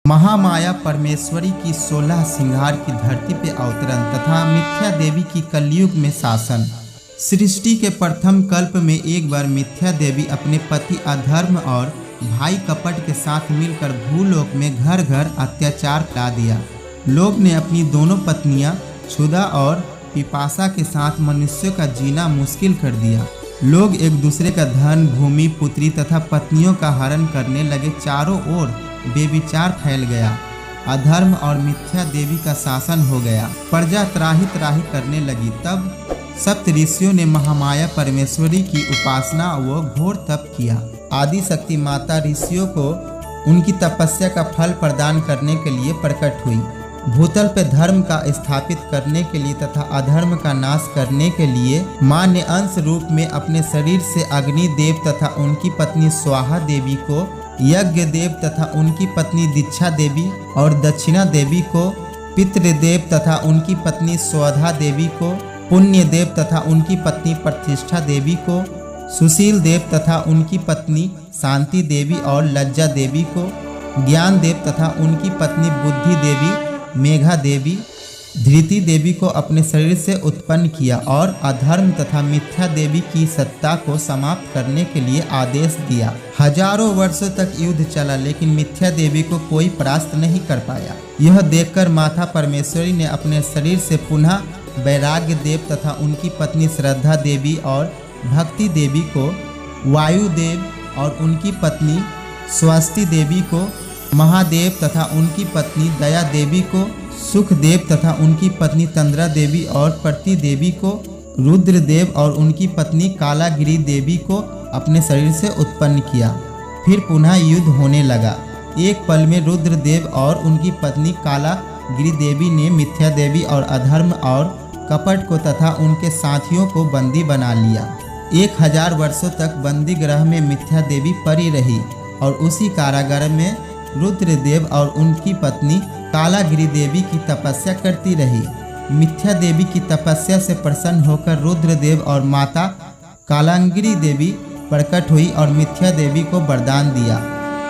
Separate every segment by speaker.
Speaker 1: महामाया परमेश्वरी की 16 सिंगार की धरती पे अवतरण तथा मिथ्या देवी की कलयुग में शासन। सृष्टि के प्रथम कल्प में एक बार मिथ्या देवी अपने पति अधर्म और भाई कपट के साथ मिलकर भूलोक में घर घर अत्याचार करा दिया। लोग ने अपनी दोनों पत्नियां क्षुधा और पिपासा के साथ मनुष्यों का जीना मुश्किल कर दिया। लोग एक दूसरे का धन, भूमि, पुत्री तथा पत्नियों का हरण करने लगे। चारों ओर बेविचार फैल गया। अधर्म और मिथ्या देवी का शासन हो गया। प्रजा त्राही त्राही करने लगी। तब सप्त ऋषियों ने महामाया परमेश्वरी की उपासना व घोर तप किया। आदि शक्ति माता ऋषियों को उनकी तपस्या का फल प्रदान करने के लिए प्रकट हुई। भूतल पे धर्म का स्थापित करने के लिए तथा अधर्म का नाश करने के लिए मां ने अंश रूप में अपने शरीर से अग्नि देव तथा उनकी पत्नी स्वाहा देवी को, यज्ञ देव तथा उनकी पत्नी दीक्षा देवी और दक्षिणा देवी को, पितृदेव तथा उनकी पत्नी स्वधा देवी को, पुण्य देव तथा उनकी पत्नी प्रतिष्ठा देवी को, सुशील देव तथा उनकी पत्नी शांति देवी और लज्जा देवी को, ज्ञान देव तथा उनकी पत्नी बुद्धि देवी मेघा देवी, धृति देवी को अपने शरीर से उत्पन्न किया और अधर्म तथा मिथ्या देवी की सत्ता को समाप्त करने के लिए आदेश दिया। हजारों वर्षों तक युद्ध चला, लेकिन मिथ्या देवी को कोई परास्त नहीं कर पाया। यह देखकर माता परमेश्वरी ने अपने शरीर से पुनः वैराग्य देव तथा उनकी पत्नी श्रद्धा देवी और भक्ति देवी को, वायुदेव और उनकी पत्नी स्वस्ति देवी को, महादेव तथा उनकी पत्नी दया देवी को, सुखदेव तथा उनकी पत्नी तंद्रा देवी और प्रति देवी को, रुद्रदेव और उनकी पत्नी कालागिरी देवी को अपने शरीर से उत्पन्न किया। फिर पुनः युद्ध होने लगा। एक पल में रुद्रदेव और उनकी पत्नी कालागिरी देवी ने मिथ्या देवी और अधर्म और कपट को तथा उनके साथियों को बंदी बना लिया। 1000 वर्षों तक बंदी गृह में मिथ्या देवी पड़ी रही और उसी कारागार में रुद्रदेव और उनकी पत्नी कालागिरी देवी की तपस्या करती रही। मिथ्या देवी की तपस्या से प्रसन्न होकर रुद्रदेव और माता कालागिरी देवी प्रकट हुई और मिथ्या देवी को वरदान दिया।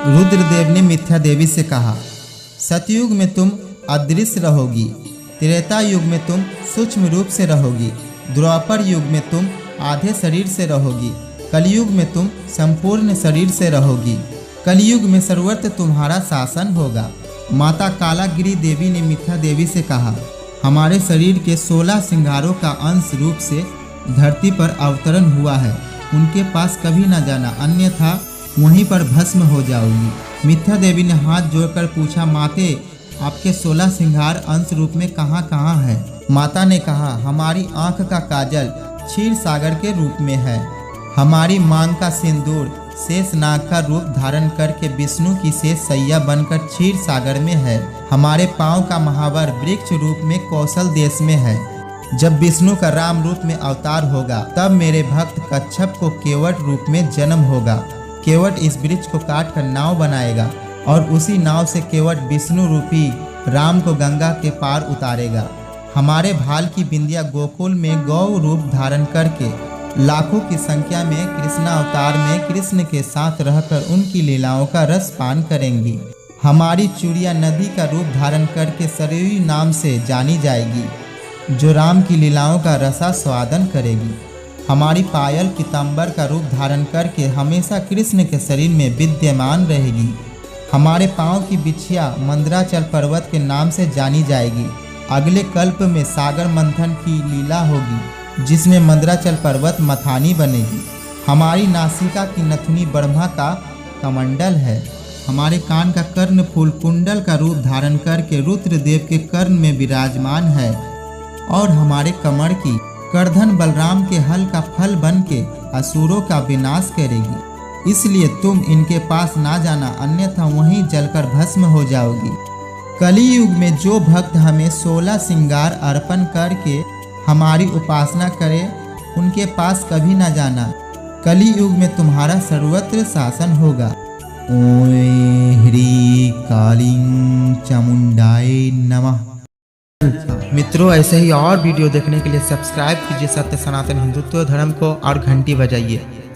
Speaker 1: रुद्रदेव ने मिथ्या देवी से कहा, सतयुग में तुम अदृश्य रहोगी, त्रेता युग में तुम सूक्ष्म रूप से रहोगी, द्वापर युग में तुम आधे शरीर से रहोगी, कलयुग में तुम संपूर्ण शरीर से रहोगी। कलयुग में सर्वत्र तुम्हारा शासन होगा। माता कालागिरी देवी ने मिथ्या देवी से कहा, हमारे शरीर के 16 सिंगारों का अंश रूप से धरती पर अवतरण हुआ है। उनके पास कभी न जाना, अन्यथा वहीं पर भस्म हो जाओगी। मिथ्या देवी ने हाथ जोड़कर पूछा, माते आपके 16 सिंगार अंश रूप में कहाँ कहाँ है? माता ने कहा, हमारी आँख का काजल क्षीर सागर के रूप में है, हमारी मांग का सिंदूर शेष नाग का रूप धारण करके विष्णु की शेष सैया बनकर क्षीर सागर में है, हमारे पांव का महावर वृक्ष रूप में कौशल देश में है। जब विष्णु का राम रूप में अवतार होगा तब मेरे भक्त कच्छप को केवट रूप में जन्म होगा। केवट इस वृक्ष को काट कर नाव बनाएगा और उसी नाव से केवट विष्णु रूपी राम को गंगा के पार उतारेगा। हमारे भाल की बिंदिया गोकुल में गौ रूप धारण करके लाखों की संख्या में कृष्णा अवतार में कृष्ण के साथ रहकर उनकी लीलाओं का रस पान करेंगी। हमारी चूड़िया नदी का रूप धारण करके सरयू नाम से जानी जाएगी, जो राम की लीलाओं का रसास्वादन करेगी। हमारी पायल पीताम्बर का रूप धारण करके हमेशा कृष्ण के शरीर में विद्यमान रहेगी। हमारे पाँव की बिछिया मंदराचल पर्वत के नाम से जानी जाएगी। अगले कल्प में सागर मंथन की लीला होगी, जिसमें मंदराचल पर्वत मथानी बनेगी। हमारी नासिका की नथनी ब्रह्मा का कमंडल है। हमारे कान का कर्ण फूल कुंडल का रूप धारण करके रुद्रदेव के कर्ण में विराजमान है और हमारे कमर की करधन बलराम के हल का फल बन के असुरों का विनाश करेगी। इसलिए तुम इनके पास ना जाना, अन्यथा वहीं जलकर भस्म हो जाओगी। कलियुग में जो भक्त हमें 16 सिंगार अर्पण करके हमारी उपासना करे, उनके पास कभी न जाना। कलियुग में तुम्हारा सर्वत्र शासन होगा। ओम ह्री कालीं चामुंडाय नमः। मित्रों, ऐसे ही और वीडियो देखने के लिए सब्सक्राइब कीजिए सत्य सनातन हिंदुत्व धर्म को और घंटी बजाइए।